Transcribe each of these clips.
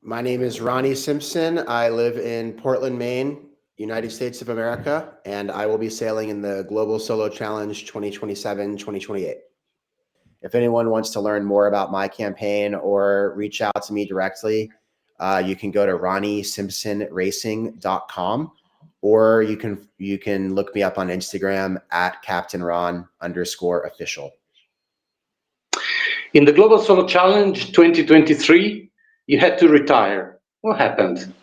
My name is Ronnie Simpson. I live in Portland, Maine, United States of America, and I will be sailing in the Global Solo Challenge 2027-2028. If anyone wants to learn more about my campaign or reach out to me directly, you can go to ronniesimpsonracing.com, or you can look me up on Instagram at CaptainRon_official. In the Global Solo Challenge 2023, you had to retire. What happened?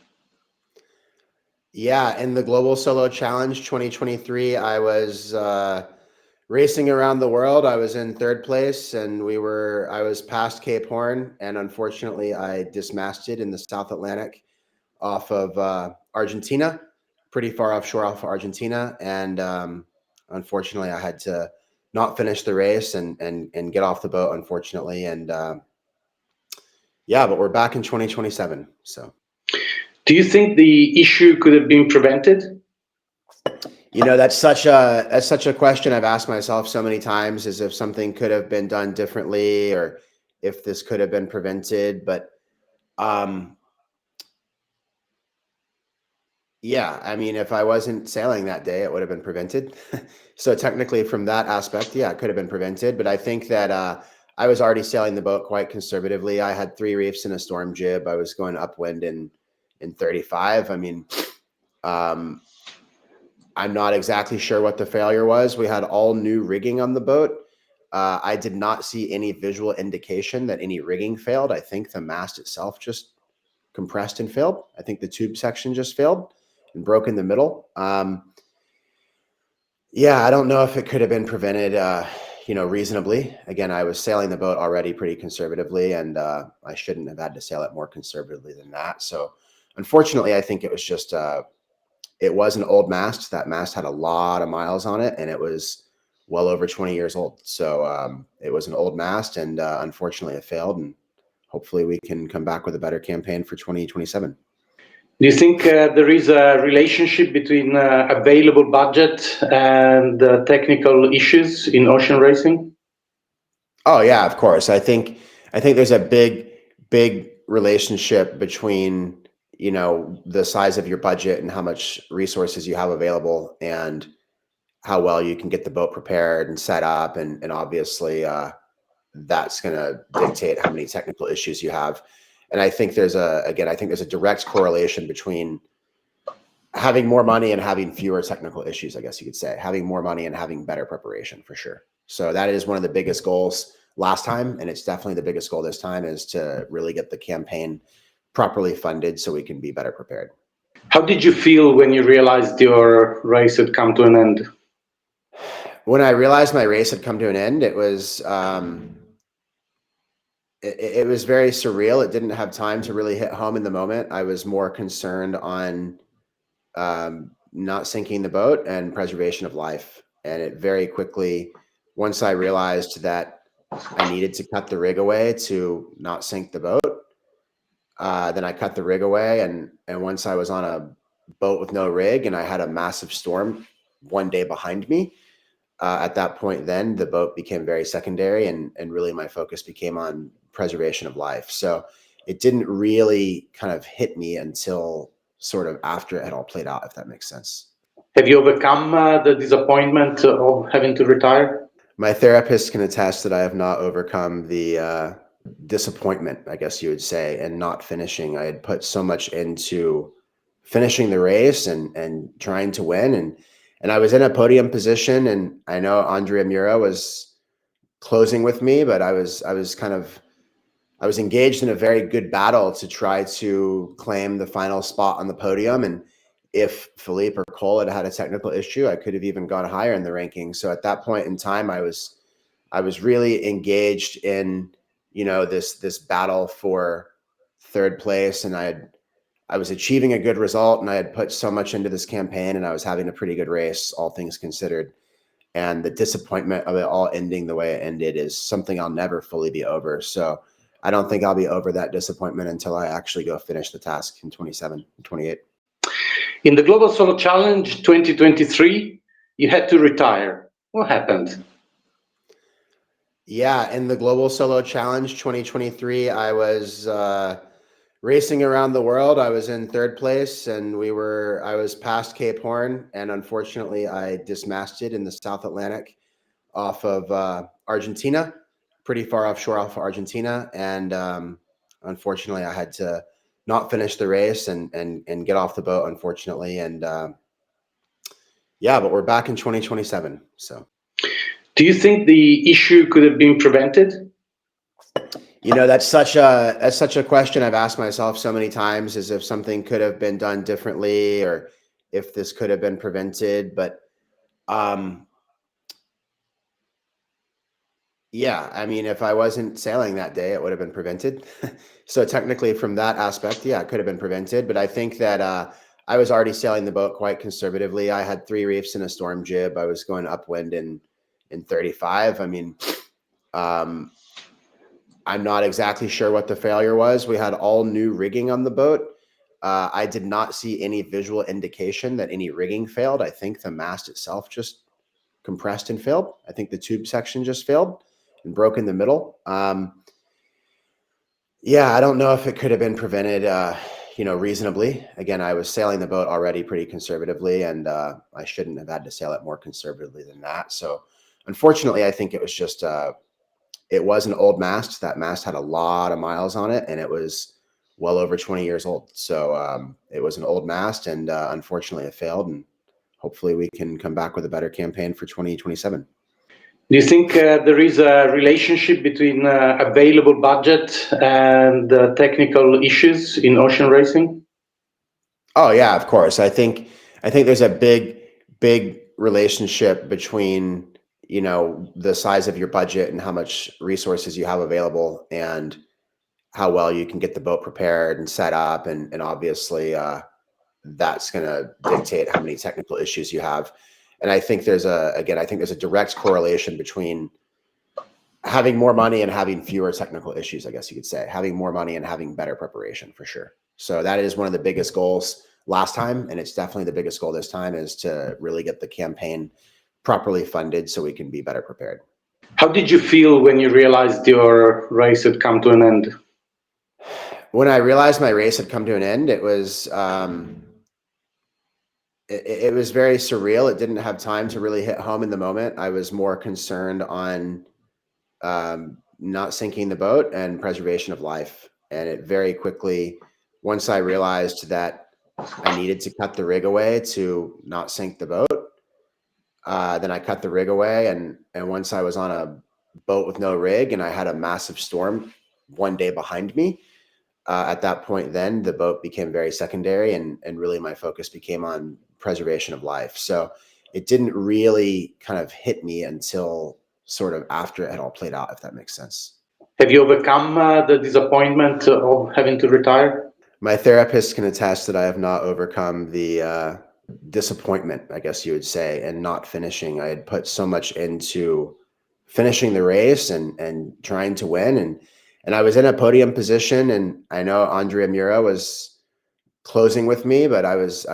Yeah, in the Global Solo Challenge 2023, I was racing around the world. I was in third place, and I was past Cape Horn, and unfortunately I dismasted in the South Atlantic off of Argentina, pretty far offshore off of Argentina. And unfortunately I had to not finish the race and get off the boat, unfortunately. And yeah, but we're back in 2027. So do you think the issue could have been prevented? You know, that's such a question I've asked myself so many times, is if something could have been done differently, or if this could have been prevented. But yeah, I mean, if I wasn't sailing that day, it would have been prevented. So technically from that aspect, yeah, it could have been prevented. But I think that I was already sailing the boat quite conservatively. I had 3 reefs and a storm jib. I was going upwind in 35. I mean, I'm not exactly sure what the failure was. We had all new rigging on the boat. I did not see any visual indication that any rigging failed. I think the mast itself just compressed and failed. I think the tube section just failed and broke in the middle. Yeah, I don't know if it could have been prevented, reasonably. Again, I was sailing the boat already pretty conservatively, and I shouldn't have had to sail it more conservatively than that. So unfortunately, I think it was just it was an old mast. That mast had a lot of miles on it, and it was well over 20 years old. So it was an old mast, and unfortunately it failed. And hopefully we can come back with a better campaign for 2027. Do you think there is a relationship between available budget and technical issues in ocean racing? Oh yeah, of course. I think there's a big relationship between, the size of your budget and how much resources you have available, and how well you can get the boat prepared and set up, and obviously that's going to dictate how many technical issues you have. And I think there's a direct correlation between having more money and having fewer technical issues, I guess you could say. Having more money and having better preparation, for sure. So that is one of the biggest goals last time, and it's definitely the biggest goal this time, is to really get the campaign properly funded so we can be better prepared. How did you feel when you realized your race had come to an end? When I realized my race had come to an end, it was it was very surreal. It didn't have time to really hit home in the moment. I was more concerned on not sinking the boat and preservation of life. And it very quickly, once I realized that I needed to cut the rig away to not sink the boat, then I cut the rig away. And once I was on a boat with no rig, and I had a massive storm one day behind me, at that point, then the boat became very secondary, and really my focus became on preservation of life. So it didn't really kind of hit me until sort of after it had all played out, if that makes sense. Have you overcome the disappointment of having to retire? My therapist can attest that I have not overcome the disappointment, I guess you would say, and not finishing. I had put so much into finishing the race and trying to win, and I was in a podium position, and I know Andrea Mura was closing with me, but I was engaged in a very good battle to try to claim the final spot on the podium. And if Philippe or Cole had had a technical issue, I could have even gone higher in the rankings. So at that point in time, I was really engaged in, this battle for third place, and I was achieving a good result, and I had put so much into this campaign, and I was having a pretty good race, all things considered. And the disappointment of it all ending the way it ended is something I'll never fully be over. So I don't think I'll be over that disappointment until I actually go finish the task in 27 and 28. In the Global Solo Challenge 2023, you had to retire. What happened? Yeah, in the Global Solo Challenge 2023, I was Racing around the world, I was in third place, and I was past Cape Horn, and unfortunately, I dismasted in the South Atlantic off of Argentina, pretty far offshore off of Argentina, and unfortunately, I had to not finish the race and get off the boat, unfortunately, and yeah, but we're back in 2027, so. Do you think the issue could have been prevented? That's such a question I've asked myself so many times, is if something could have been done differently or if this could have been prevented. But yeah, I mean, if I wasn't sailing that day, it would have been prevented. So technically from that aspect, yeah, it could have been prevented. But I think that I was already sailing the boat quite conservatively. I had 3 reefs and a storm jib. I was going upwind in 35. I mean, I'm not exactly sure what the failure was. We had all new rigging on the boat. I did not see any visual indication that any rigging failed. I think the mast itself just compressed and failed. I think the tube section just failed and broke in the middle. Yeah, I don't know if it could have been prevented, reasonably. Again, I was sailing the boat already pretty conservatively, and I shouldn't have had to sail it more conservatively than that. So unfortunately, I think it was just it was an old mast. That mast had a lot of miles on it, and it was well over 20 years old. So it was an old mast, and unfortunately it failed. And hopefully we can come back with a better campaign for 2027. Do you think there is a relationship between available budget and technical issues in ocean racing? Oh yeah, of course. I think there's a big relationship between the size of your budget and how much resources you have available and how well you can get the boat prepared and set up, and obviously that's going to dictate how many technical issues you have. And I think there's a direct correlation between having more money and having fewer technical issues, I guess you could say. Having more money and having better preparation, for sure. So that is one of the biggest goals last time, and it's definitely the biggest goal this time, is to really get the campaign properly funded so we can be better prepared. How did you feel when you realized your race had come to an end? When I realized my race had come to an end, it was it was very surreal. It didn't have time to really hit home in the moment. I was more concerned on not sinking the boat and preservation of life. And it very quickly, once I realized that I needed to cut the rig away to not sink the boat, then I cut the rig away. And once I was on a boat with no rig and I had a massive storm one day behind me, at that point, then the boat became very secondary, and really my focus became on preservation of life. So it didn't really kind of hit me until sort of after it had all played out, if that makes sense. Have you overcome the disappointment of having to retire? My therapist can attest that I have not overcome the disappointment, I guess you would say, and not finishing. I had put so much into finishing the race and trying to win, and I was in a podium position, and I know Andrea Mura was closing with me, but I was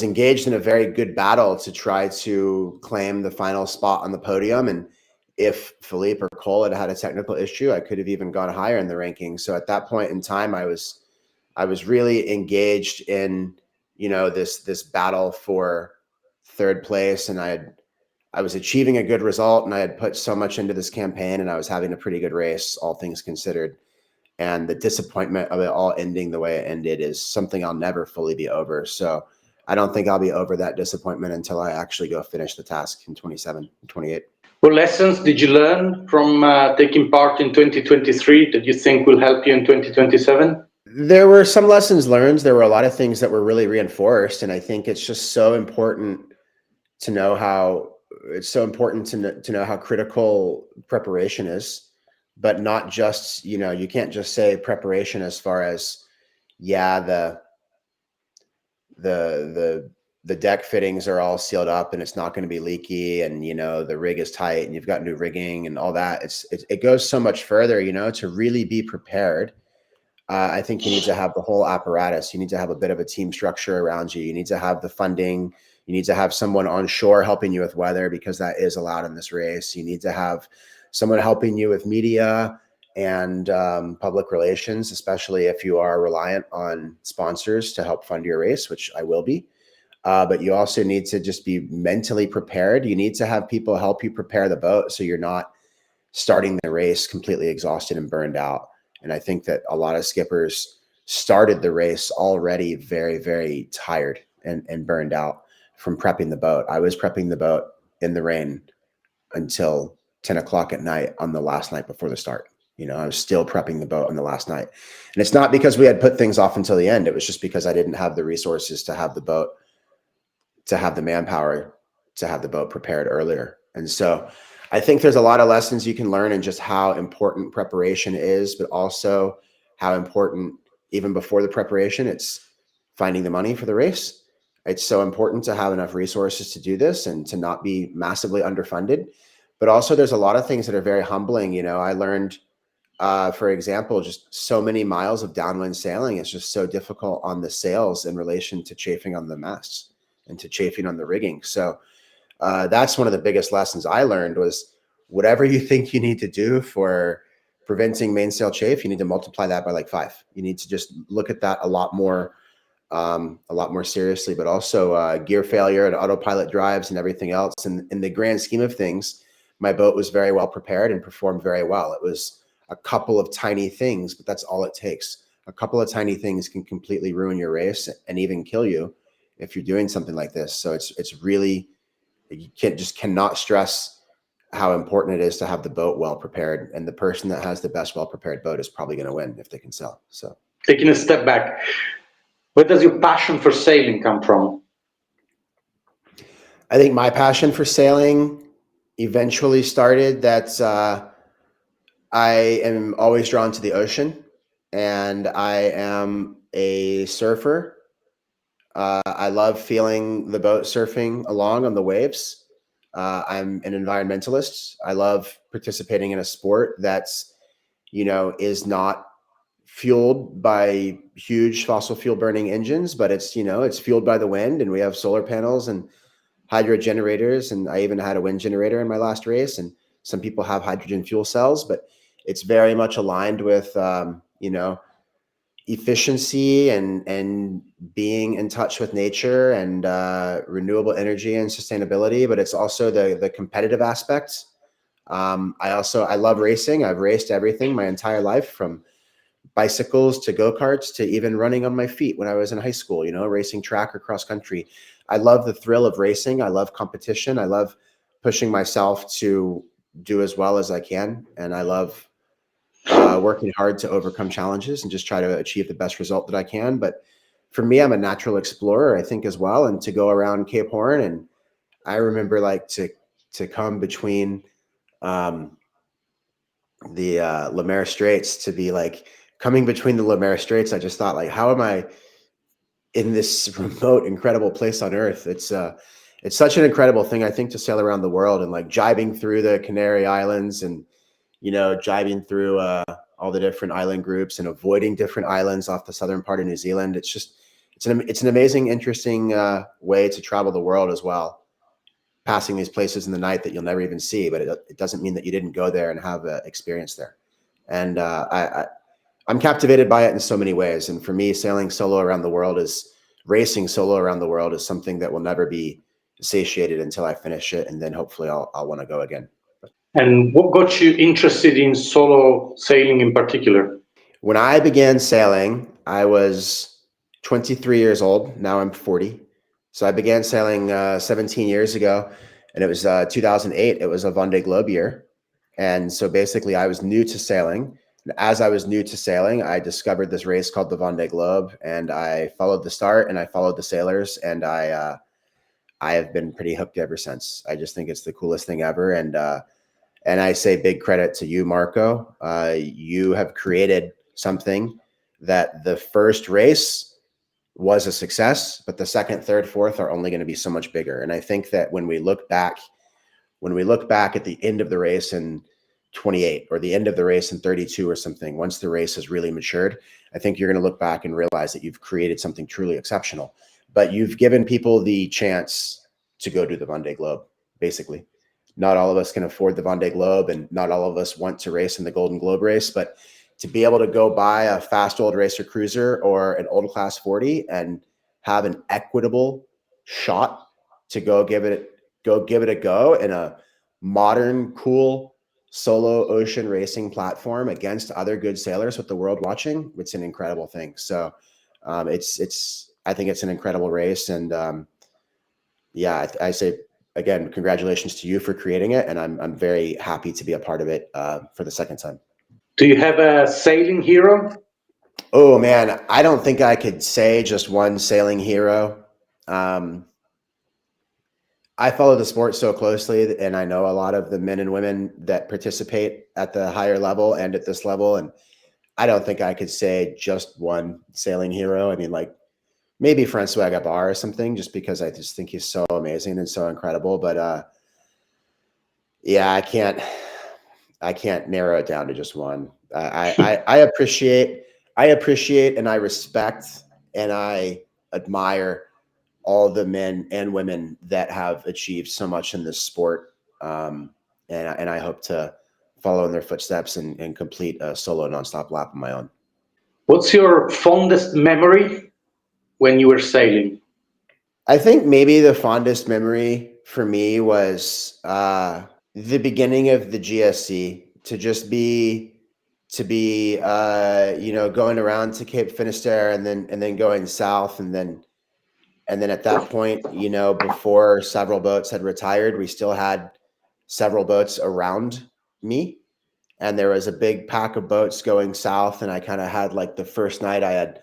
engaged in a very good battle to try to claim the final spot on the podium. And if Philippe or Cole had had a technical issue, I could have even gone higher in the rankings. So at that point in time, I was really engaged in this battle for third place, and I was achieving a good result, and I had put so much into this campaign, and I was having a pretty good race, all things considered. And the disappointment of it all ending the way it ended is something I'll never fully be over. So I don't think I'll be over that disappointment until I actually go finish the task in 27, 28. What lessons did you learn from taking part in 2023 that you think will help you in 2027? There were some lessons learned. There were a lot of things that were really reinforced. And I think it's just so important to know how how critical preparation is, but not just, you can't just say preparation as far as, yeah, the deck fittings are all sealed up and it's not going to be leaky, and the rig is tight and you've got new rigging and all that. It goes so much further, to really be prepared. I think you need to have the whole apparatus. You need to have a bit of a team structure around you. You need to have the funding. You need to have someone on shore helping you with weather, because that is allowed in this race. You need to have someone helping you with media and public relations, especially if you are reliant on sponsors to help fund your race, which I will be. But you also need to just be mentally prepared. You need to have people help you prepare the boat so you're not starting the race completely exhausted and burned out. And I think that a lot of skippers started the race already very, very tired and burned out from prepping the boat. I was prepping the boat in the rain until 10 o'clock at night on the last night before the start. I was still prepping the boat on the last night. And it's not because we had put things off until the end. It was just because I didn't have the resources to have the boat, to have the manpower, to have the boat prepared earlier. And so I think there's a lot of lessons you can learn in just how important preparation is, but also how important, even before the preparation, it's finding the money for the race. It's so important to have enough resources to do this and to not be massively underfunded. But also there's a lot of things that are very humbling. I learned, for example, just so many miles of downwind sailing is just so difficult on the sails in relation to chafing on the masts and to chafing on the rigging. So that's one of the biggest lessons I learned was whatever you think you need to do for preventing mainsail chafe, you need to multiply that by like 5. You need to just look at that a lot more seriously, but also gear failure and autopilot drives and everything else. And in the grand scheme of things, my boat was very well prepared and performed very well. It was a couple of tiny things, but that's all it takes. A couple of tiny things can completely ruin your race and even kill you if you're doing something like this. So it's really, you cannot stress how important it is to have the boat well prepared, and the person that has the best well prepared boat is probably going to win if they can sail. So taking a step back, where does your passion for sailing come from? I think my passion for sailing eventually started that I am always drawn to the ocean, and I am a surfer. I love feeling the boat surfing along on the waves. I'm an environmentalist. I love participating in a sport that's, is not fueled by huge fossil fuel burning engines, but it's fueled by the wind, and we have solar panels and hydro generators. And I even had a wind generator in my last race, and some people have hydrogen fuel cells, but it's very much aligned with, efficiency and being in touch with nature and renewable energy and sustainability. But it's also the competitive aspects. I love racing. I've raced everything my entire life, from bicycles to go-karts to even running on my feet when I was in high school, racing track or cross country. I love the thrill of racing. I love competition. I love pushing myself to do as well as I can. And I love working hard to overcome challenges and just try to achieve the best result that I can. But for me, I'm a natural explorer, I think, as well. And to go around Cape Horn, and I remember like to come between the Lemaire Straits, to be like coming between the Lemaire Straits. I just thought, like, how am I in this remote, incredible place on Earth? It's such an incredible thing, I think, to sail around the world, and like jibing through the Canary Islands and jibing through all the different island groups and avoiding different islands off the southern part of New Zealand. It's an amazing, interesting way to travel the world as well, passing these places in the night that you'll never even see, but it doesn't mean that you didn't go there and have an experience there. And I'm captivated by it in so many ways. And for me, racing solo around the world is something that will never be satiated until I finish it. And then hopefully I'll want to go again. And what got you interested in solo sailing in particular? When I began sailing, I was 23 years old. Now I'm 40. So I began sailing 17 years ago, and it was 2008. It was a Vendée Globe year. And so basically I was new to sailing. And as I was new to sailing, I discovered this race called the Vendée Globe, and I followed the start and I followed the sailors, and I have been pretty hooked ever since. I just think it's the coolest thing ever. And I say big credit to you, Marco. You have created something that the first race was a success, but the second, third, fourth are only going to be so much bigger. And I think that when we look back at the end of the race in 28 or the end of the race in 32 or something, once the race has really matured, I think you're going to look back and realize that you've created something truly exceptional. But you've given people the chance to go do the Vendée Globe, basically. not all of us can afford the Vendée Globe, and not all of us want to race in the Golden Globe race, but to be able to go buy a fast old racer cruiser or an old class 40 and have an equitable shot to go give it a go in a modern, cool solo ocean racing platform against other good sailors with the world watching, it's an incredible thing. So I think it's an incredible race. And yeah, I say again, congratulations to you for creating it. And I'm very happy to be a part of it for the second time. Do you have a sailing hero? Oh man, I don't think I could say just one sailing hero. I follow the sport so closely, and I know a lot of the men and women that participate at the higher level and at this level. And I don't think I could say just one sailing hero. I mean, like maybe Francois Gabard or something, just because I just think he's so amazing and so incredible. But yeah, I can't narrow it down to just one. I appreciate and I respect and I admire all the men and women that have achieved so much in this sport. And I hope to follow in their footsteps and complete a solo nonstop lap of my own. What's your fondest memory when you were sailing? I think maybe the fondest memory for me was the beginning of the GSC, to be going around to Cape Finisterre and then going south, and then at that point, before several boats had retired, we still had several boats around me, and there was a big pack of boats going south, and I kind of had like the first night I had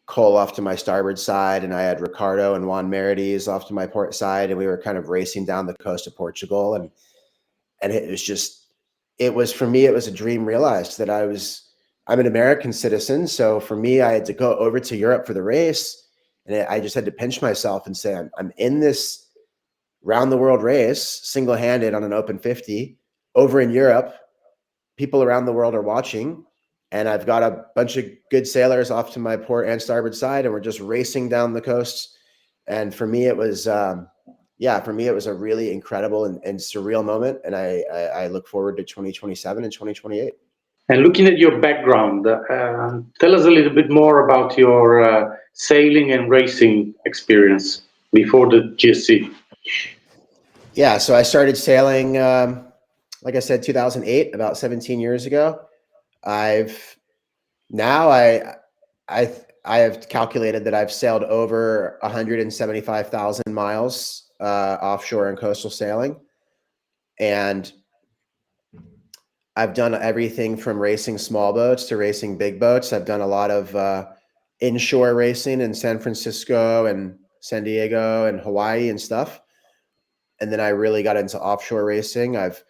Cole off to my starboard side, and I had Ricardo and Juan Merides off to my port side, and we were kind of racing down the coast of Portugal, and it was for me, it was a dream realized that I'm an American citizen. So for me, I had to go over to Europe for the race, and I just had to pinch myself and say, I'm in this round the world race, single handed on an open 50 over in Europe. People around the world are watching, and I've got a bunch of good sailors off to my port and starboard side, and we're just racing down the coast. And for me, it was, for me, it was a really incredible and surreal moment. And I look forward to 2027 and 2028. And looking at your background, tell us a little bit more about your sailing and racing experience before the GSC. Yeah, so I started sailing, like I said, 2008, about 17 years ago. I've now I have calculated that I've sailed over 175,000 miles offshore and coastal sailing, and I've done everything from racing small boats to racing big boats. I've done a lot of inshore racing in San Francisco and San Diego and Hawaii and stuff. And then I really got into offshore racing. I've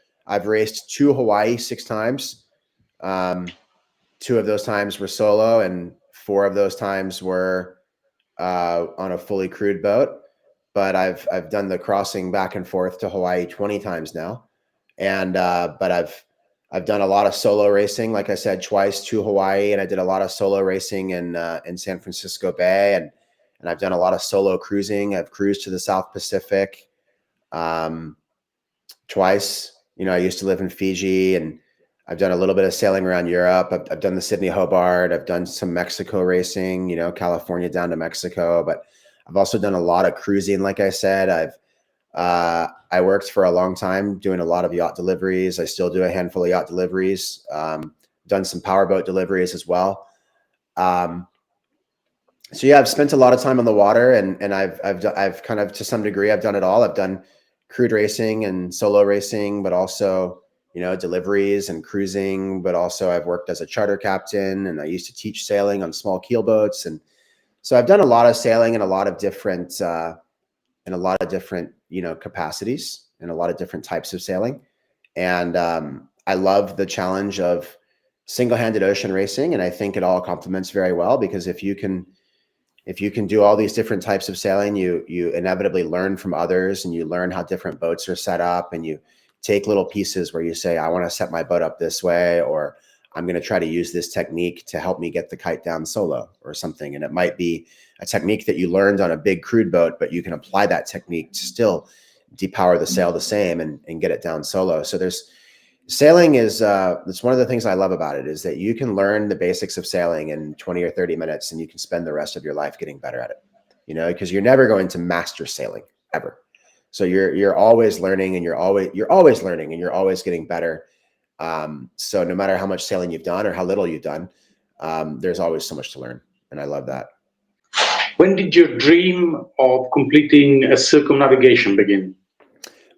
raced to Hawaii 6 times. 2 of those times were solo, and 4 of those times were on a fully crewed boat. But I've done the crossing back and forth to Hawaii 20 times now, and but I've done a lot of solo racing, like I said, twice to Hawaii, and I did a lot of solo racing in San Francisco Bay, and I've done a lot of solo cruising. I've cruised to the South Pacific twice. I used to live in Fiji, and I've done a little bit of sailing around Europe. I've done the Sydney Hobart. I've done some Mexico racing, California down to Mexico, but I've also done a lot of cruising. Like I said, I worked for a long time doing a lot of yacht deliveries. I still do a handful of yacht deliveries. Done some powerboat deliveries as well. So yeah, I've spent a lot of time on the water, and I've kind of, to some degree, I've done it all. I've done crewed racing and solo racing, but also deliveries and cruising. But also I've worked as a charter captain, and I used to teach sailing on small keel boats, and so I've done a lot of sailing in a lot of different capacities and a lot of different types of sailing. And I love the challenge of single-handed ocean racing, and I think it all complements very well, because if you can do all these different types of sailing, you inevitably learn from others, and you learn how different boats are set up, and you take little pieces where you say, I want to set my boat up this way, or I'm going to try to use this technique to help me get the kite down solo or something. And it might be a technique that you learned on a big crewed boat, but you can apply that technique to still depower the sail the same and get it down solo. So sailing is, it's one of the things I love about it, is that you can learn the basics of sailing in 20 or 30 minutes and you can spend the rest of your life getting better at it, because you're never going to master sailing ever. So you're always learning, and you're always learning, and you're always getting better. So no matter how much sailing you've done or how little you've done, there's always so much to learn. And I love that. When did your dream of completing a circumnavigation begin?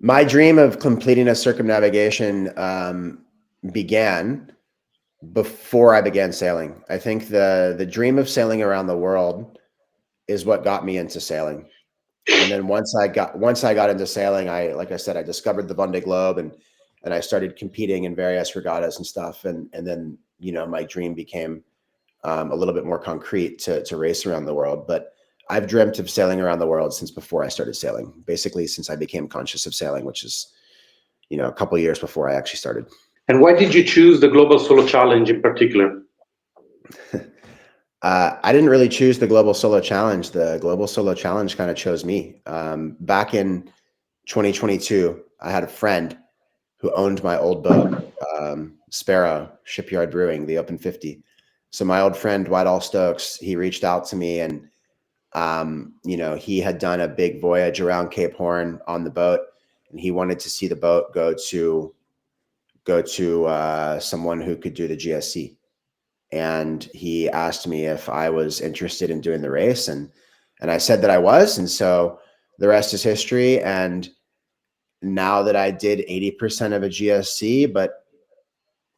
My dream of completing a circumnavigation began before I began sailing. I think the dream of sailing around the world is what got me into sailing. And then once I got into sailing, like I said, I discovered the Vendée Globe, and I started competing in various regattas and stuff. And then, my dream became a little bit more concrete to race around the world. But I've dreamt of sailing around the world since before I started sailing, basically since I became conscious of sailing, which is, a couple of years before I actually started. And why did you choose the Global Solo Challenge in particular? I didn't really choose the Global Solo Challenge. The Global Solo Challenge kind of chose me. Back in 2022, I had a friend who owned my old boat, Sparrow Shipyard Brewing, the Open 50. So my old friend, Whitehall Stokes, he reached out to me, and, he had done a big voyage around Cape Horn on the boat, and he wanted to see the boat go to someone who could do the GSC. And he asked me if I was interested in doing the race, and I said that I was. And so the rest is history. And now that I did 80% of a GSC, but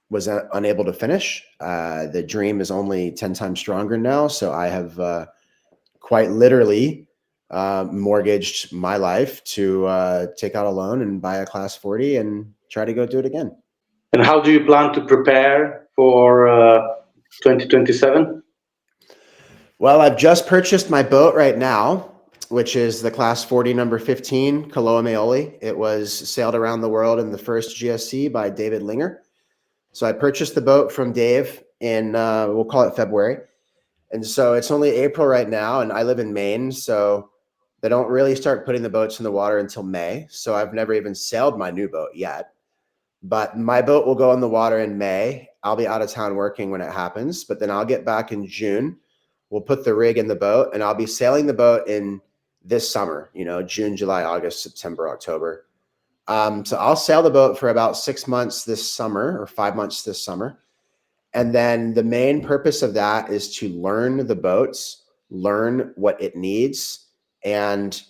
was unable to finish, the dream is only 10 times stronger now. So I have quite literally mortgaged my life to take out a loan and buy a Class 40 and try to go do it again. And how do you plan to prepare for 2027? Well, I've just purchased my boat right now, which is the Class 40 number 15, Koloa Maoli. It was sailed around the world in the first GSC by David Linger. So I purchased the boat from Dave in, we'll call it February. And so it's only April right now, and I live in Maine, so they don't really start putting the boats in the water until May. So I've never even sailed my new boat yet. But my boat will go in the water in May. I'll be out of town working when it happens, but then I'll get back in June. We'll put the rig in the boat, and I'll be sailing the boat in this summer, June, July, August, September, October. So I'll sail the boat for about 6 months this summer, or 5 months this summer. And then the main purpose of that is to learn the boats, learn what it needs, and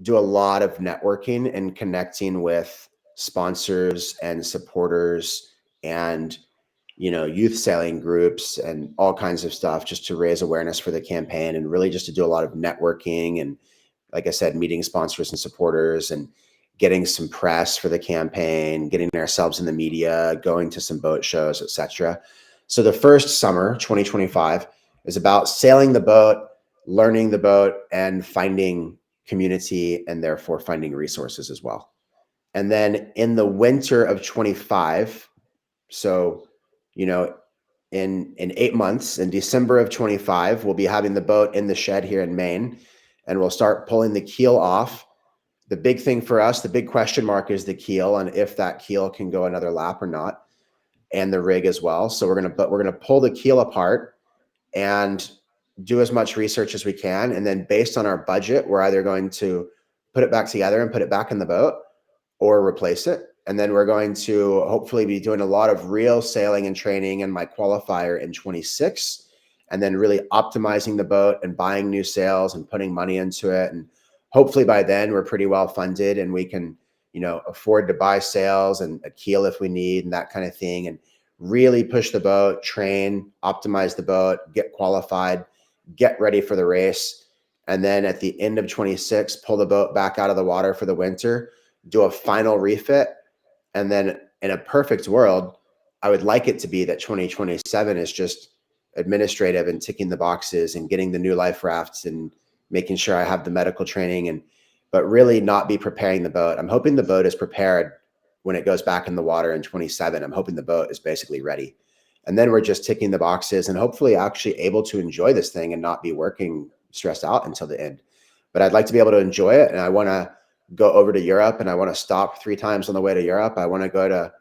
do a lot of networking and connecting with sponsors and supporters and, youth sailing groups and all kinds of stuff, just to raise awareness for the campaign, and really just to do a lot of networking. And like I said, meeting sponsors and supporters, and getting some press for the campaign, getting ourselves in the media, going to some boat shows, etc. So the first summer, 2025, is about sailing the boat, learning the boat, and finding community, and therefore finding resources as well. And then in the winter of 25, so, in 8 months, in December of 25, we'll be having the boat in the shed here in Maine, and we'll start pulling the keel off. The big thing for us, the big question mark, is the keel, and if that keel can go another lap or not, and the rig as well. So we're gonna pull the keel apart and do as much research as we can. And then based on our budget, we're either going to put it back together and put it back in the boat, or replace it. And then we're going to hopefully be doing a lot of real sailing and training in my qualifier in 26, and then really optimizing the boat and buying new sails and putting money into it. And hopefully by then we're pretty well funded, and we can, afford to buy sails and a keel if we need, and that kind of thing. And really push the boat, train, optimize the boat, get qualified, get ready for the race. And then at the end of 26, pull the boat back out of the water for the winter, do a final refit. And then in a perfect world, I would like it to be that 2027 is just administrative and ticking the boxes and getting the new life rafts and making sure I have the medical training, but really not be preparing the boat. I'm hoping the boat is prepared when it goes back in the water in 27. I'm hoping the boat is basically ready. And then we're just ticking the boxes and hopefully actually able to enjoy this thing and not be working stressed out until the end. But I'd like to be able to enjoy it, and I want to go over to Europe and I want to stop 3 times on the way to Europe. I want to go to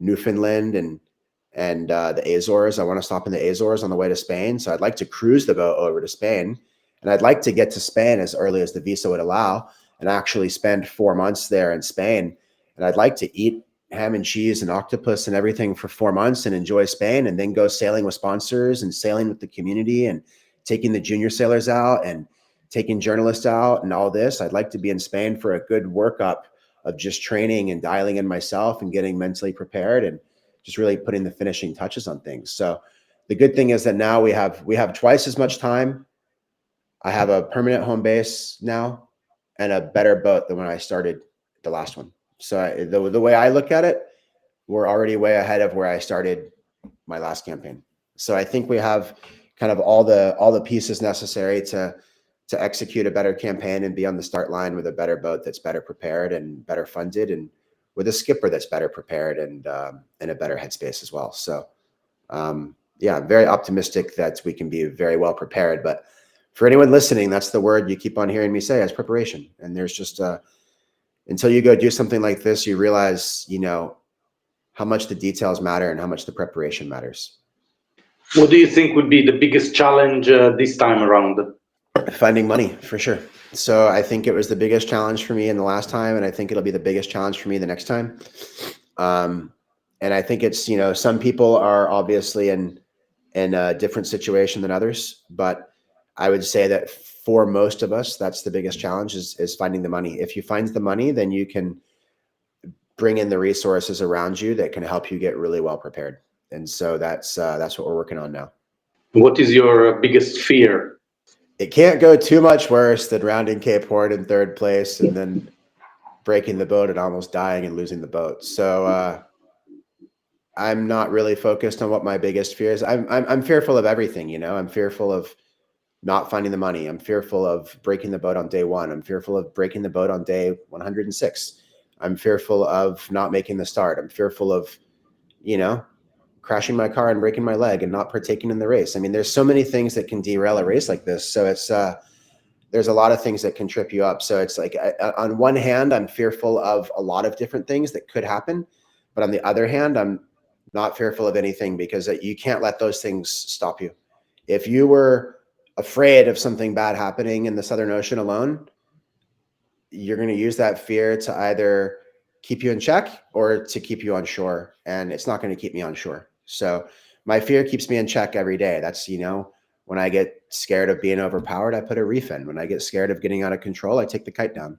Newfoundland and the Azores. I want to stop in the Azores on the way to Spain. So I'd like to cruise the boat over to Spain, and I'd like to get to Spain as early as the visa would allow and actually spend 4 months there in Spain. And I'd like to eat ham and cheese and octopus and everything for 4 months and enjoy Spain, and then go sailing with sponsors and sailing with the community and taking the junior sailors out and taking journalists out and all this. I'd like to be in Spain for a good workup of just training and dialing in myself and getting mentally prepared and just really putting the finishing touches on things. So the good thing is that now we have twice as much time. I have a permanent home base now and a better boat than when I started the last one. So the way I look at it, we're already way ahead of where I started my last campaign. So I think we have kind of all the pieces necessary to execute a better campaign and be on the start line with a better boat that's better prepared and better funded, and with a skipper that's better prepared and in a better headspace as well. So yeah, I'm very optimistic that we can be very well prepared. But for anyone listening, that's the word you keep on hearing me say, is preparation. And there's just until you go do something like this, you realize, how much the details matter and how much the preparation matters. What do you think would be the biggest challenge this time around? Finding money, for sure. So I think it was the biggest challenge for me in the last time, and I think it'll be the biggest challenge for me the next time. And I think it's, some people are obviously in a different situation than others, but I would say that for most of us, that's the biggest challenge is finding the money. If you find the money, then you can bring in the resources around you that can help you get really well prepared. And so that's what we're working on now. What is your biggest fear? It can't go too much worse than rounding Cape Horn in 3rd place and then breaking the boat and almost dying and losing the boat. So I'm not really focused on what my biggest fear is. I'm fearful of everything, I'm fearful of not finding the money. I'm fearful of breaking the boat on day 1. I'm fearful of breaking the boat on day 106. I'm fearful of not making the start. I'm fearful of, crashing my car and breaking my leg and not partaking in the race. I mean, there's so many things that can derail a race like this. So it's, there's a lot of things that can trip you up. So it's like, on one hand, I'm fearful of a lot of different things that could happen. But on the other hand, I'm not fearful of anything, because you can't let those things stop you. If you were afraid of something bad happening in the Southern Ocean alone, you're going to use that fear to either keep you in check or to keep you on shore. And it's not going to keep me on shore. So my fear keeps me in check every day. That's, when I get scared of being overpowered, I put a reef in. When I get scared of getting out of control, I take the kite down.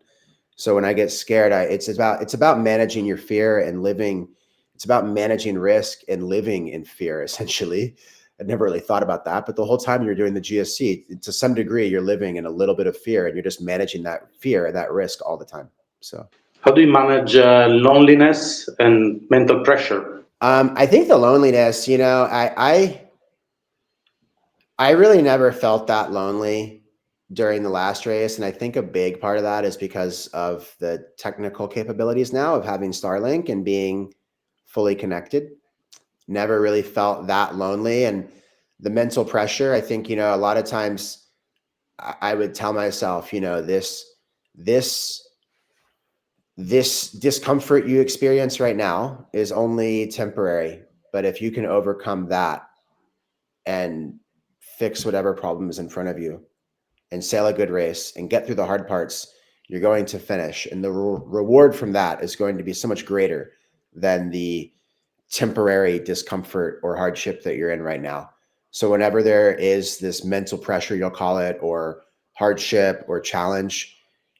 So when I get scared, it's about managing your fear and living. It's about managing risk and living in fear, essentially. I'd never really thought about that, but the whole time you're doing the GSC, to some degree, you're living in a little bit of fear, and you're just managing that fear and that risk all the time. So how do you manage loneliness and mental pressure? I think the loneliness, I really never felt that lonely during the last race. And I think a big part of that is because of the technical capabilities now of having Starlink and being fully connected. Never really felt that lonely. And the mental pressure, I think, a lot of times I would tell myself, this discomfort you experience right now is only temporary. But if you can overcome that and fix whatever problem is in front of you and sail a good race and get through the hard parts, you're going to finish. And the reward from that is going to be so much greater than the temporary discomfort or hardship that you're in right now. So whenever there is this mental pressure, you'll call it, or hardship or challenge,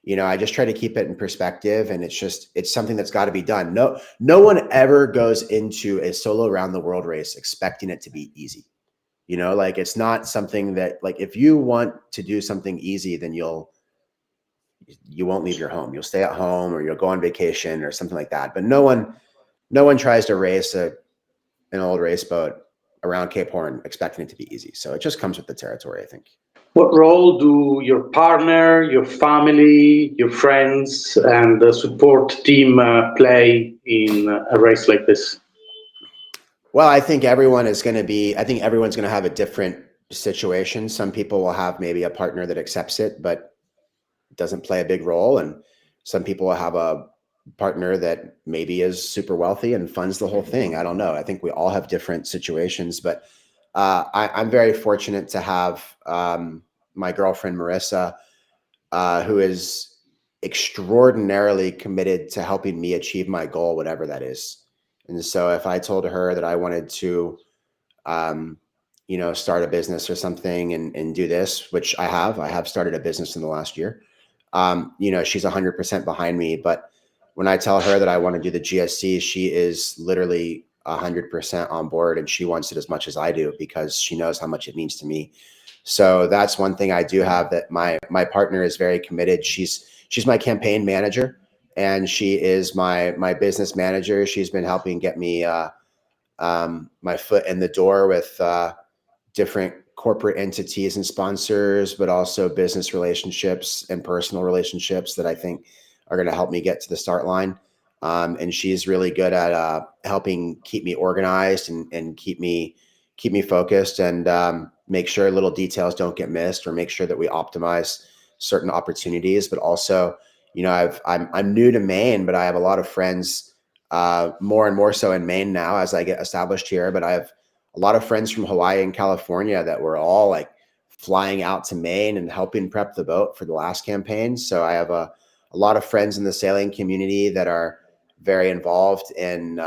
I just try to keep it in perspective. And it's something that's got to be done. No one ever goes into a solo around the world race expecting it to be easy. It's not something that, if you want to do something easy, then you won't leave your home. You'll stay at home, or you'll go on vacation or something like that. But no one tries to race an old race boat around Cape Horn expecting it to be easy. So it just comes with the territory, I think. What role do your partner, your family, your friends, and the support team play in a race like this? Well, I think everyone's going to have a different situation. Some people will have maybe a partner that accepts it, but doesn't play a big role. And Some people have a partner that maybe is super wealthy and funds the whole thing. I don't know. I think we all have different situations, but I'm very fortunate to have my girlfriend Marissa, who is extraordinarily committed to helping me achieve my goal, whatever that is. And so if I told her that I wanted to, um, start a business or something and do this, which I have started a business in the last year. She's 100% behind me, but when I tell her that I want to do the GSC, she is literally 100% on board, and she wants it as much as I do because she knows how much it means to me. So that's one thing I do have, that my partner is very committed. She's my campaign manager, and she is my business manager. She's been helping get me my foot in the door with different corporate entities and sponsors, but also business relationships and personal relationships that I think are going to help me get to the start line. And she's really good at helping keep me organized and keep me focused, and make sure little details don't get missed, or make sure that we optimize certain opportunities. But also, I'm new to Maine, but I have a lot of friends, more and more so in Maine now as I get established here. But I have a lot of friends from Hawaii and California that were all like flying out to Maine and helping prep the boat for the last campaign. So I have a lot of friends in the sailing community that are very involved in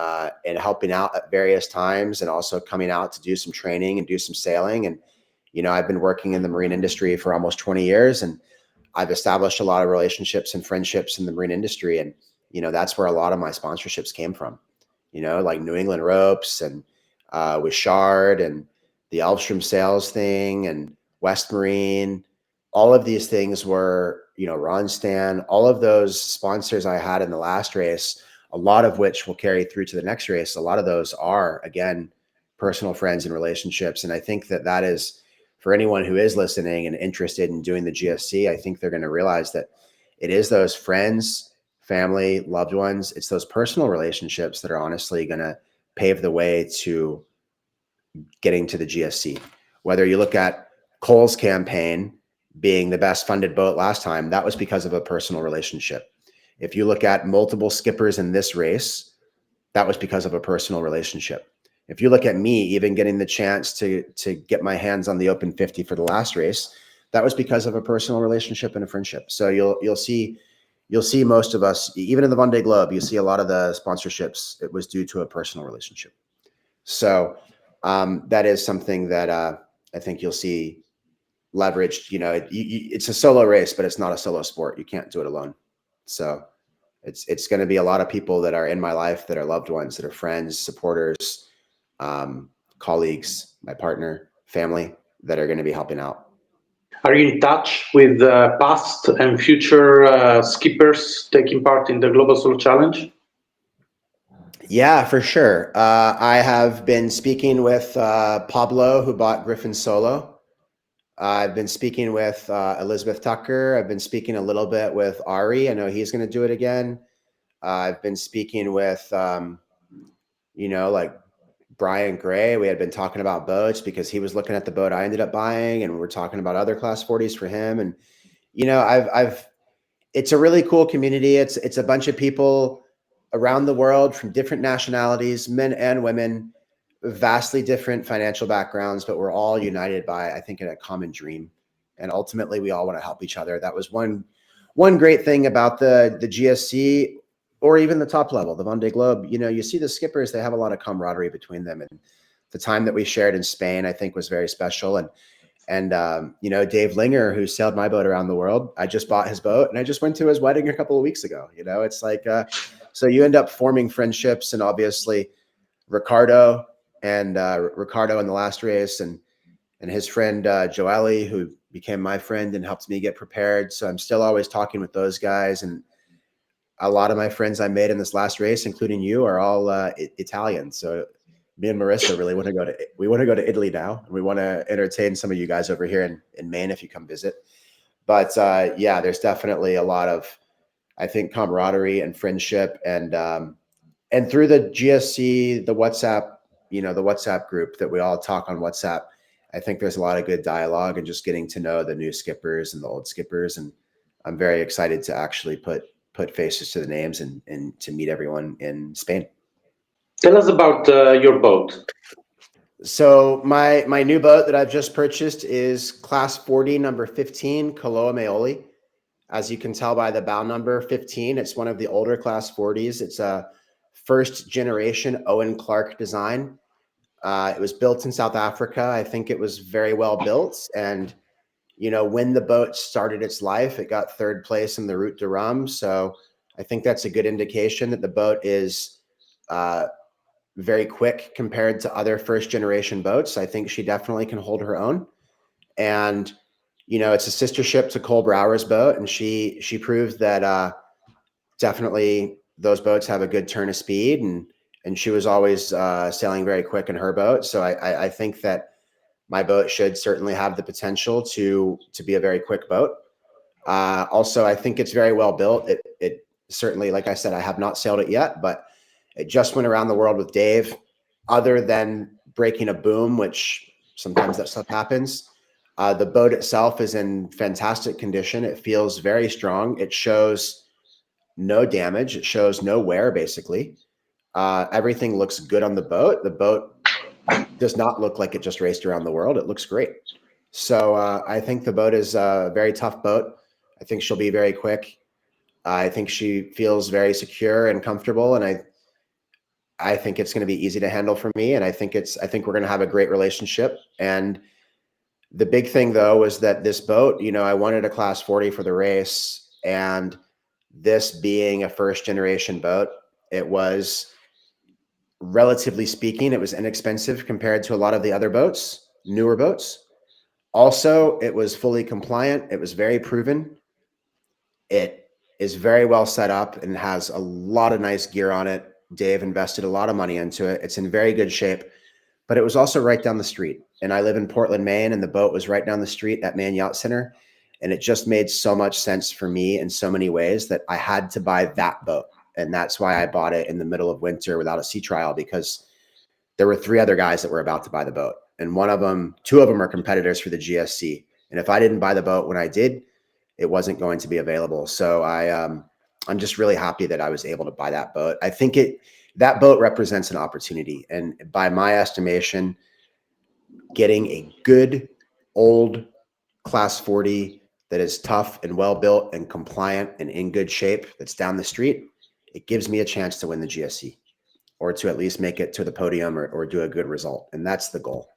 helping out at various times, and also coming out to do some training and do some sailing. And I've been working in the marine industry for almost 20 years, and I've established a lot of relationships and friendships in the marine industry. And that's where a lot of my sponsorships came from, like New England Ropes, and with Shard, and the Elvstrom Sales thing, and West Marine. All of these things were, Ron Stan, all of those sponsors I had in the last race, a lot of which will carry through to the next race. A lot of those are, again, personal friends and relationships. And I think that is, for anyone who is listening and interested in doing the GSC, I think they're going to realize that it is those friends, family, loved ones. It's those personal relationships that are honestly going to pave the way to getting to the GSC. Whether you look at Cole's campaign being the best funded boat last time, that was because of a personal relationship. If you look at multiple skippers in this race, that was because of a personal relationship. If you look at me even getting the chance to get my hands on the Open 50 for the last race, that was because of a personal relationship and a friendship. So you'll see most of us, even in the Vendée Globe, you see a lot of the sponsorships, it was due to a personal relationship. So that is something that I think you'll see leveraged. It's a solo race, but it's not a solo sport. You can't do it alone. So it's going to be a lot of people that are in my life, that are loved ones, that are friends, supporters, colleagues, my partner, family, that are going to be helping out. Are you in touch with past and future skippers taking part in the Global Solo Challenge? Yeah, for sure. I have been speaking with Pablo, who bought Griffin Solo. I've been speaking with Elizabeth Tucker. I've been speaking a little bit with Ari. I know he's going to do it again. I've been speaking with, like Brian Gray. We had been talking about boats because he was looking at the boat I ended up buying, and we were talking about other class 40s for him. And, it's a really cool community. It's a bunch of people around the world from different nationalities, men and women, vastly different financial backgrounds, but we're all united by, I think, a common dream. And ultimately, we all want to help each other. That was one great thing about the GSC, or even the top level, the Vendée Globe. You see the skippers; they have a lot of camaraderie between them. And the time that we shared in Spain, I think, was very special. And Dave Linger, who sailed my boat around the world, I just bought his boat, and I just went to his wedding a couple of weeks ago. It's like, so you end up forming friendships. And obviously Ricardo in the last race, and his friend Joelle, who became my friend and helped me get prepared. So I'm still always talking with those guys. And a lot of my friends I made in this last race, including you, are all Italian. So me and Marissa really want to go to Italy now, and we want to entertain some of you guys over here in Maine if you come visit. But yeah, there's definitely a lot of, I think, camaraderie and friendship, and through the GSC, the WhatsApp group that we all talk on WhatsApp, I think there's a lot of good dialogue and just getting to know the new skippers and the old skippers. And I'm very excited to actually put put faces to the names and to meet everyone in Spain. Tell us about your boat. So my new boat that I've just purchased is Class 40, number 15, Koloa Maoli. As you can tell by the bow number 15, it's one of the older Class 40s. It's a first generation Owen Clarke design. It was built in South Africa. I think it was very well built. And, when the boat started its life, it got third place in the Route de Rhum. So I think that's a good indication that the boat is very quick compared to other first generation boats. I think she definitely can hold her own. And, it's a sister ship to Cole Brower's boat. And she proved that definitely those boats have a good turn of speed. And she was always sailing very quick in her boat. So I think that my boat should certainly have the potential to be a very quick boat. Also, I think it's very well built. It certainly, like I said, I have not sailed it yet, but it just went around the world with Dave. Other than breaking a boom, which sometimes that stuff happens, the boat itself is in fantastic condition. It feels very strong. It shows no damage. It shows no wear, basically. Everything looks good on the boat. The boat does not look like it just raced around the world. It looks great. So I think the boat is a very tough boat. I think she'll be very quick. I think she feels very secure and comfortable, and I think it's going to be easy to handle for me. And I think we're going to have a great relationship. And the big thing though was that this boat, I wanted a Class 40 for the race, and this being a first generation boat, it was, relatively speaking, it was inexpensive compared to a lot of the other boats, newer boats. Also, it was fully compliant. It was very proven. It is very well set up and has a lot of nice gear on it. Dave invested a lot of money into it. It's in very good shape, but it was also right down the street. And I live in Portland, Maine, and the boat was right down the street at Maine Yacht Center. And it just made so much sense for me in so many ways that I had to buy that boat. And that's why I bought it in the middle of winter without a sea trial, because there were 3 other guys that were about to buy the boat. And 2 of them are competitors for the GSC. And if I didn't buy the boat when I did, it wasn't going to be available. So I'm just really happy that I was able to buy that boat. I think that boat represents an opportunity. And by my estimation, getting a good old Class 40 that is tough and well built and compliant and in good shape, that's down the street, it gives me a chance to win the GSC, or to at least make it to the podium, or do a good result. And that's the goal.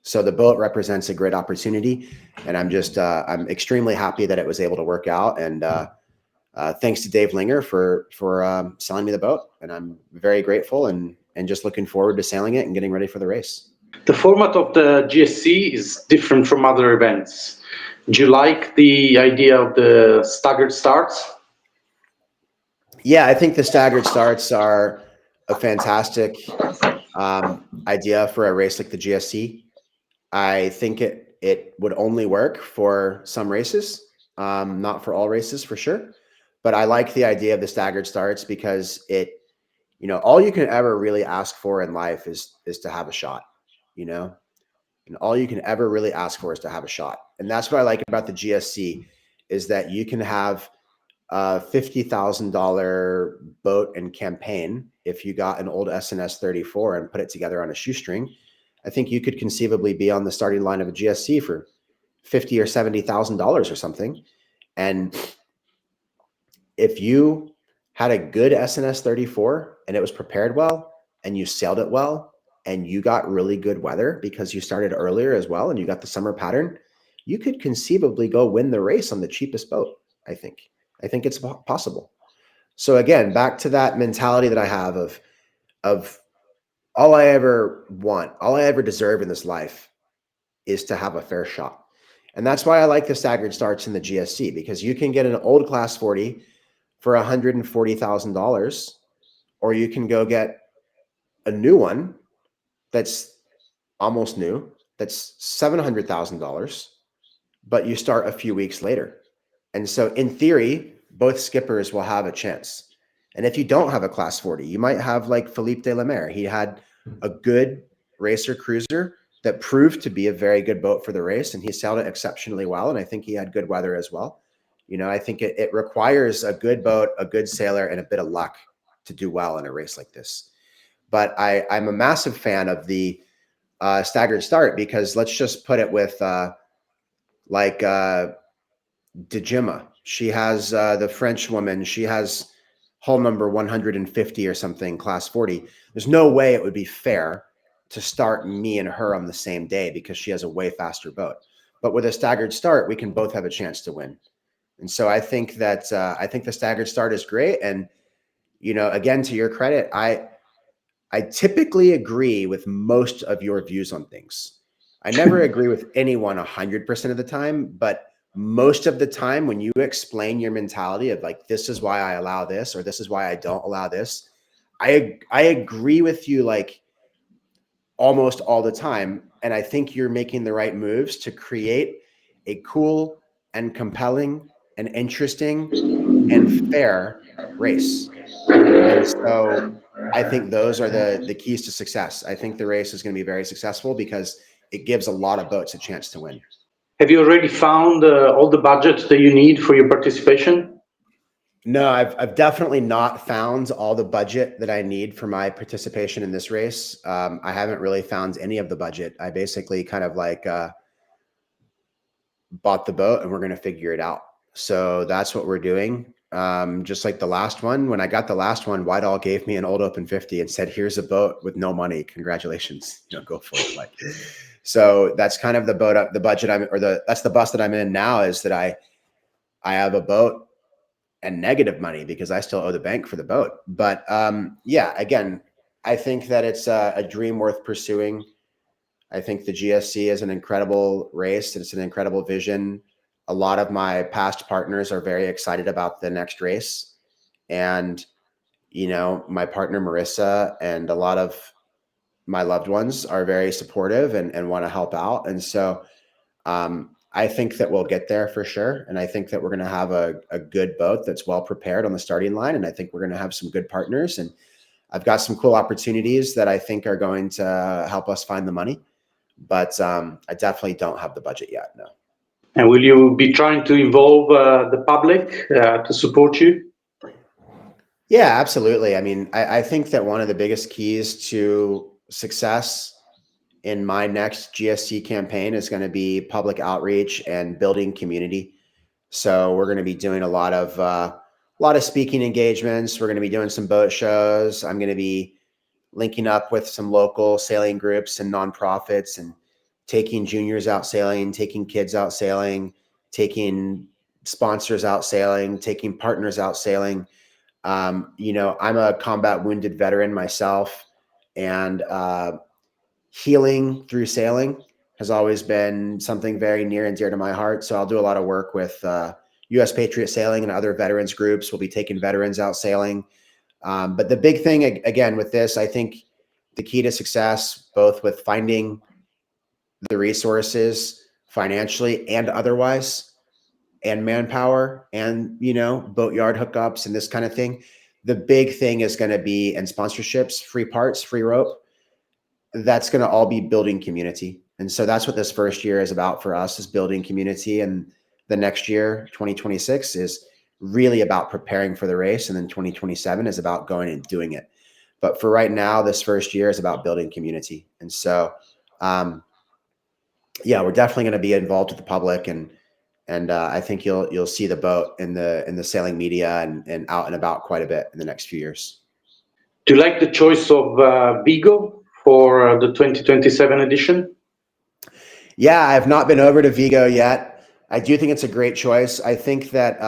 So the boat represents a great opportunity, and I'm extremely happy that it was able to work out. And thanks to Dave Linger for selling me the boat. And I'm very grateful and just looking forward to sailing it and getting ready for the race. The format of the GSC is different from other events. Do you like the idea of the staggered starts? Yeah, I think the staggered starts are a fantastic idea for a race like the GSC. I think it would only work for some races, not for all races for sure. But I like the idea of the staggered starts because all you can ever really ask for in life is to have a shot, and all you can ever really ask for is to have a shot. And that's what I like about the GSC, is that you can have a $50,000 boat and campaign. If you got an old SNS 34 and put it together on a shoestring, I think you could conceivably be on the starting line of a GSC for $50,000 or $70,000 or something. And if you had a good SNS 34 and it was prepared well, and you sailed it well, and you got really good weather because you started earlier as well, and you got the summer pattern, you could conceivably go win the race on the cheapest boat. I think it's possible. So again, back to that mentality that I have of all I ever want, all I ever deserve in this life is to have a fair shot. And that's why I like the staggered starts in the GSC, because you can get an old Class 40 for $140,000, or you can go get a new one that's almost new, that's $700,000, but you start a few weeks later. And so in theory, both skippers will have a chance. And if you don't have a Class 40, you might have like Philippe de la Mer. He had a good racer cruiser that proved to be a very good boat for the race, and he sailed it exceptionally well. And I think he had good weather as well. I think it requires a good boat, a good sailor, and a bit of luck to do well in a race like this. But I'm a massive fan of the staggered start, because let's just put it with like Dejima. She has the French woman. She has hull number 150 or something, class 40. There's no way it would be fair to start me and her on the same day, because she has a way faster boat. But with a staggered start, we can both have a chance to win. And so I think that I think the staggered start is great. And again, to your credit, I typically agree with most of your views on things. I never agree with anyone 100% of the time, but most of the time when you explain your mentality of like, this is why I allow this, or this is why I don't allow this, I agree with you like almost all the time. And I think you're making the right moves to create a cool and compelling and interesting and fair race. And so I think those are the keys to success. I think the race is going to be very successful because it gives a lot of boats a chance to win. Have you already found all the budgets that you need for your participation? No, I've definitely not found all the budget that I need for my participation in this race. I haven't really found any of the budget. I basically kind of like bought the boat and we're going to figure it out. So that's what we're doing. Just like the last one, when I got the last one, Whitehall gave me an old Open 50 and said, "Here's a boat with no money. Congratulations, go for it." Like, so that's kind of the boat up, the budget that's the bus that I'm in now, is that I have a boat and negative money because I still owe the bank for the boat. But yeah, again, I think that it's a dream worth pursuing. I think the GSC is an incredible race. It's an incredible vision. A lot of my past partners are very excited about the next race. And, my partner, Marissa, and a lot of my loved ones are very supportive and want to help out. And so I think that we'll get there for sure. And I think that we're going to have a good boat that's well prepared on the starting line. And I think we're going to have some good partners. And I've got some cool opportunities that I think are going to help us find the money. But I definitely don't have the budget yet, no. And will you be trying to involve the public to support you? Yeah, absolutely. I mean, I think that one of the biggest keys to success in my next GSC campaign is going to be public outreach and building community. So we're going to be doing a lot of speaking engagements. We're going to be doing some boat shows. I'm going to be linking up with some local sailing groups and nonprofits and taking juniors out sailing, taking kids out sailing, taking sponsors out sailing, taking partners out sailing. I'm a combat wounded veteran myself, and healing through sailing has always been something very near and dear to my heart. So I'll do a lot of work with U.S. Patriot Sailing and other veterans groups. We'll be taking veterans out sailing. But the big thing, again, with this, I think the key to success, both with finding the resources financially and otherwise, and manpower and, boatyard hookups and this kind of thing. The big thing is going to be, and sponsorships, free parts, free rope. That's going to all be building community. And so that's what this first year is about for us, is building community. And the next year, 2026, is really about preparing for the race. And then 2027 is about going and doing it. But for right now, this first year is about building community. And so, yeah, we're definitely going to be involved with the public, and I think you'll see the boat in the sailing media and out and about quite a bit in the next few years. Do you like the choice of Vigo for the 2027 edition? Yeah, I've not been over to Vigo yet. I do think it's a great choice. I think that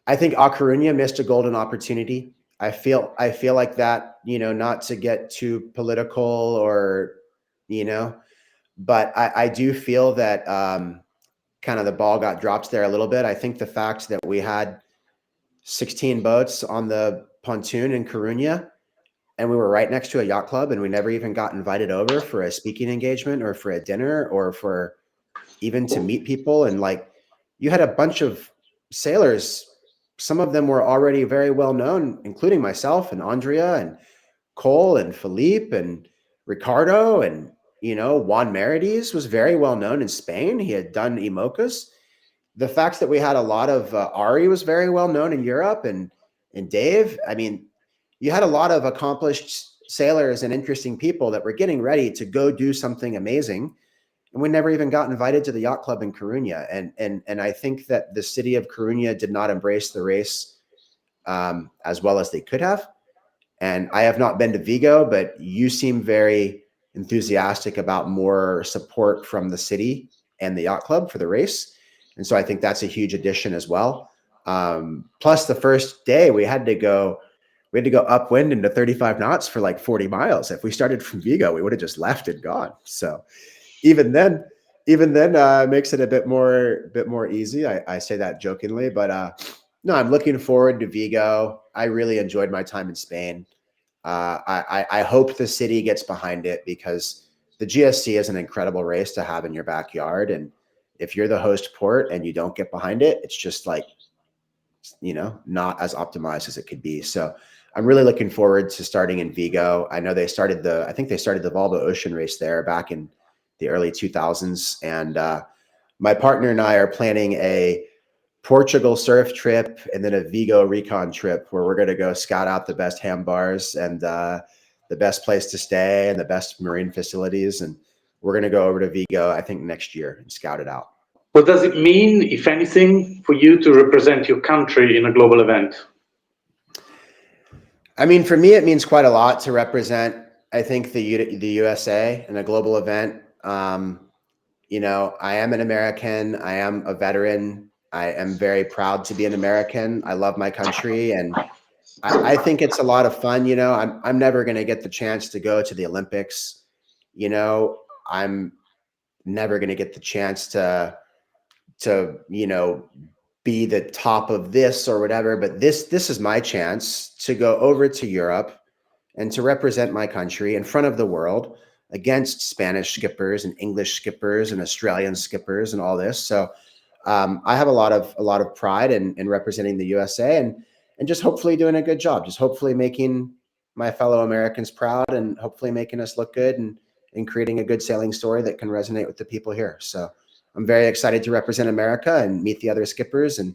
I think A Coruña missed a golden opportunity. I feel like that, not to get too political or, but I do feel that kind of the ball got dropped there a little bit. I think the fact that we had 16 boats on the pontoon in Coruña, and we were right next to a yacht club, and we never even got invited over for a speaking engagement or for a dinner or for even to meet people. And like, you had a bunch of sailors. Some of them were already very well known, including myself and Andrea and Cole and Philippe and Ricardo. And, Juan Merides was very well known in Spain. He had done IMOCAs. the fact that we had a lot of Ari was very well known in Europe, and Dave. I mean, you had a lot of accomplished sailors and interesting people that were getting ready to go do something amazing, and we never even got invited to the yacht club in Coruña. And I think that the city of Coruña did not embrace the race as well as they could have. And I have not been to Vigo, but you seem very enthusiastic about more support from the city and the yacht club for the race. And so I think that's a huge addition as well. Plus the first day we had to go upwind into 35 knots for like 40 miles. If we started from Vigo, we would have just left and gone. So even then, makes it a bit more easy. I say that jokingly, but no, I'm looking forward to Vigo. I really enjoyed my time in Spain. I hope the city gets behind it, because the GSC is an incredible race to have in your backyard. And if you're the host port and you don't get behind it, it's just like, not as optimized as it could be. So I'm really looking forward to starting in Vigo. I know I think they started the Volvo Ocean Race there back in the early 2000s. And my partner and I are planning a Portugal surf trip and then a Vigo recon trip where we're going to go scout out the best handbars and the best place to stay and the best marine facilities. And we're going to go over to Vigo, I think, next year and scout it out. What does it mean, if anything, for you to represent your country in a global event? I mean, for me, it means quite a lot to represent, I think, the USA in a global event. I am an American. I am a veteran. I am very proud to be an American. I love my country, and I think it's a lot of fun. I'm never going to get the chance to go to the Olympics. I'm never going to get the chance to be the top of this or whatever. But this is my chance to go over to Europe and to represent my country in front of the world against Spanish skippers and English skippers and Australian skippers and all this. So I have a lot of pride in representing the USA, and just hopefully doing a good job, just hopefully making my fellow Americans proud, and hopefully making us look good, and creating a good sailing story that can resonate with the people here. So I'm very excited to represent America and meet the other skippers. And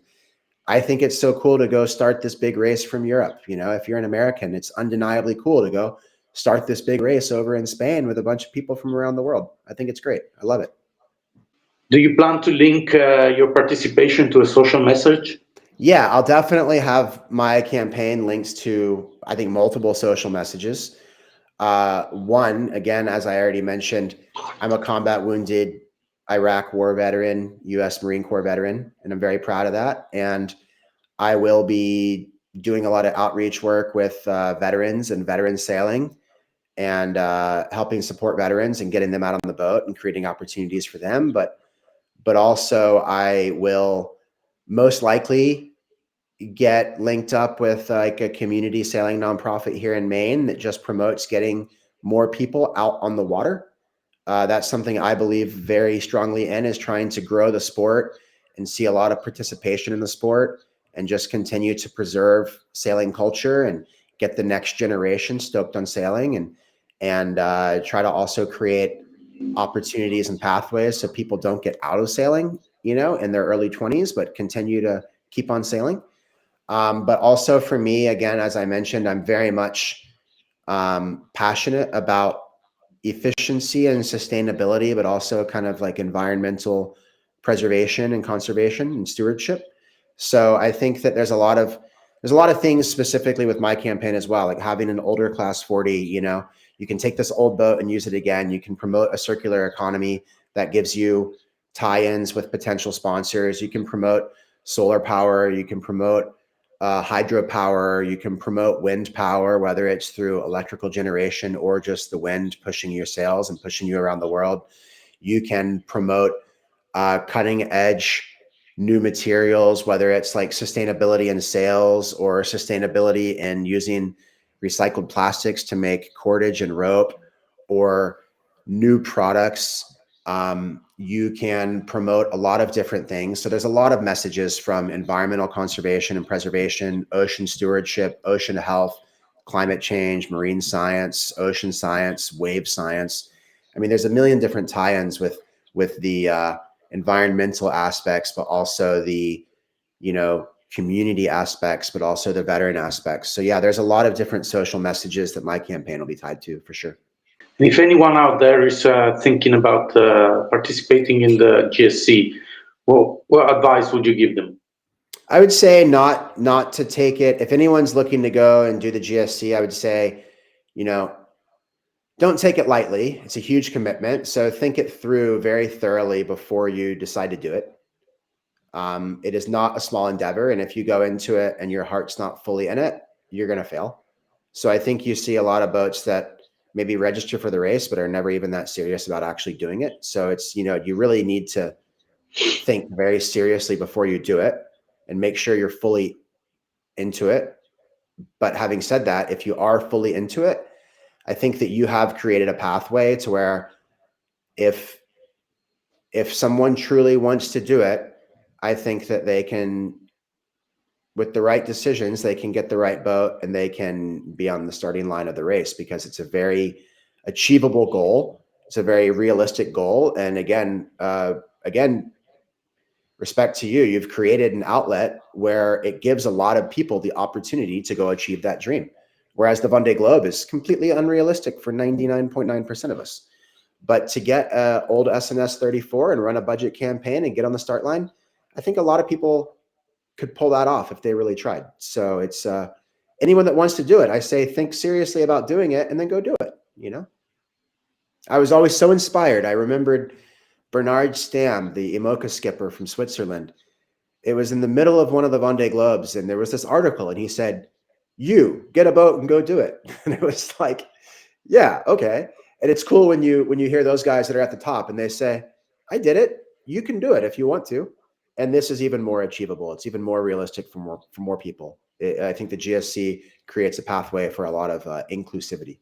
I think it's so cool to go start this big race from Europe. If you're an American, it's undeniably cool to go start this big race over in Spain with a bunch of people from around the world. I think it's great. I love it. Do you plan to link your participation to a social message? Yeah, I'll definitely have my campaign links to, I think, multiple social messages. One, again, as I already mentioned, I'm a combat wounded Iraq war veteran, U.S. Marine Corps veteran, and I'm very proud of that. And I will be doing a lot of outreach work with veterans and veteran sailing, and helping support veterans and getting them out on the boat and creating opportunities for them. But also I will most likely get linked up with like a community sailing nonprofit here in Maine that just promotes getting more people out on the water. That's something I believe very strongly in, is trying to grow the sport and see a lot of participation in the sport, and just continue to preserve sailing culture and get the next generation stoked on sailing, and try to also create opportunities and pathways so people don't get out of sailing, in their early 20s, but continue to keep on sailing. But also for me, again, as I mentioned, I'm very much passionate about efficiency and sustainability, but also kind of like environmental preservation and conservation and stewardship. So I think that there's a lot of things specifically with my campaign as well, like having an older class 40. You can take this old boat and use it again. You can promote a circular economy that gives you tie-ins with potential sponsors. You can promote solar power. You can promote hydropower. You can promote wind power, whether it's through electrical generation or just the wind pushing your sails and pushing you around the world. You can promote cutting edge new materials, whether it's like sustainability in sails or sustainability in using recycled plastics to make cordage and rope, or new products. You can promote a lot of different things. So there's a lot of messages from environmental conservation and preservation, ocean stewardship, ocean health, climate change, marine science, ocean science, wave science. I mean, there's a million different tie-ins with the environmental aspects, but also the, community aspects, but also the veteran aspects. So yeah, there's a lot of different social messages that my campaign will be tied to, for sure. And if anyone out there is thinking about participating in the GSC, well, what advice would you give them? I would say not to take it. If anyone's looking to go and do the GSC, I would say, don't take it lightly. It's a huge commitment. So think it through very thoroughly before you decide to do it. It is not a small endeavor. And if you go into it and your heart's not fully in it, you're going to fail. So I think you see a lot of boats that maybe register for the race, but are never even that serious about actually doing it. So it's, you really need to think very seriously before you do it and make sure you're fully into it. But having said that, if you are fully into it, I think that you have created a pathway to where if someone truly wants to do it, I think that they can, with the right decisions, they can get the right boat and they can be on the starting line of the race, because it's a very achievable goal. It's a very realistic goal. And again, respect to you, you've created an outlet where it gives a lot of people the opportunity to go achieve that dream. Whereas the Vendée Globe is completely unrealistic for 99.9% of us. But to get an old SNS 34 and run a budget campaign and get on the start line, I think a lot of people could pull that off if they really tried. So it's anyone that wants to do it, I say think seriously about doing it and then go do it. I was always so inspired. I remembered Bernard Stam, the IMOCA skipper from Switzerland. It was in the middle of one of the Vendée Globes, and there was this article, and he said, "You get a boat and go do it." And it was like, yeah, okay. And it's cool when you hear those guys that are at the top and they say, "I did it. You can do it if you want to." And this is even more achievable. It's even more realistic for more people. I think the GSC creates a pathway for a lot of inclusivity.